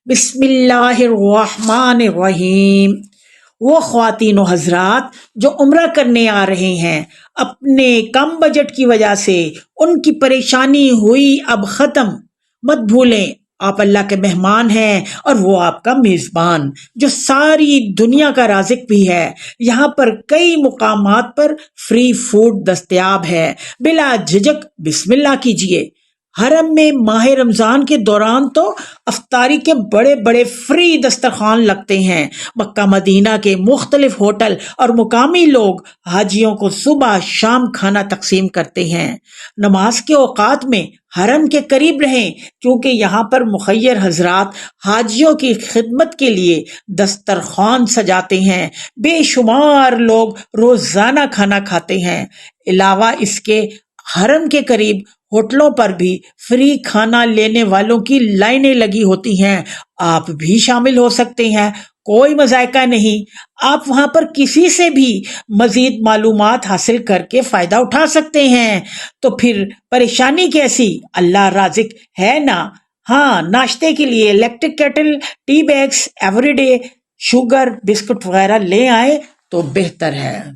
بسم اللہ الرحمن الرحیم۔ وہ خواتین و حضرات جو عمرہ کرنے آ رہے ہیں، اپنے کم بجٹ کی وجہ سے ان کی پریشانی ہوئی اب ختم۔ مت بھولیں آپ اللہ کے مہمان ہیں اور وہ آپ کا میزبان جو ساری دنیا کا رازق بھی ہے۔ یہاں پر کئی مقامات پر فری فوڈ دستیاب ہے، بلا جھجک بسم اللہ کیجئے۔ حرم میں ماہ رمضان کے دوران تو افطاری کے بڑے بڑے فری دسترخوان لگتے ہیں۔ مکہ مدینہ کے مختلف ہوٹل اور مقامی لوگ حاجیوں کو صبح شام کھانا تقسیم کرتے ہیں۔ نماز کے اوقات میں حرم کے قریب رہیں، کیونکہ یہاں پر مخیر حضرات حاجیوں کی خدمت کے لیے دسترخوان سجاتے ہیں۔ بے شمار لوگ روزانہ کھانا کھاتے ہیں۔ علاوہ اس کے حرم کے قریب ہوٹلوں پر بھی فری کھانا لینے والوں کی لائنیں لگی ہوتی ہیں۔ آپ بھی شامل ہو سکتے ہیں، کوئی مذائقہ نہیں۔ آپ وہاں پر کسی سے بھی مزید معلومات حاصل کر کے فائدہ اٹھا سکتے ہیں۔ تو پھر پریشانی کیسی، اللہ رازق ہے نا۔ ہاں، ناشتے کے لیے electric kettle, tea bags, everyday, sugar, biscuit وغیرہ لے آئے تو بہتر ہے۔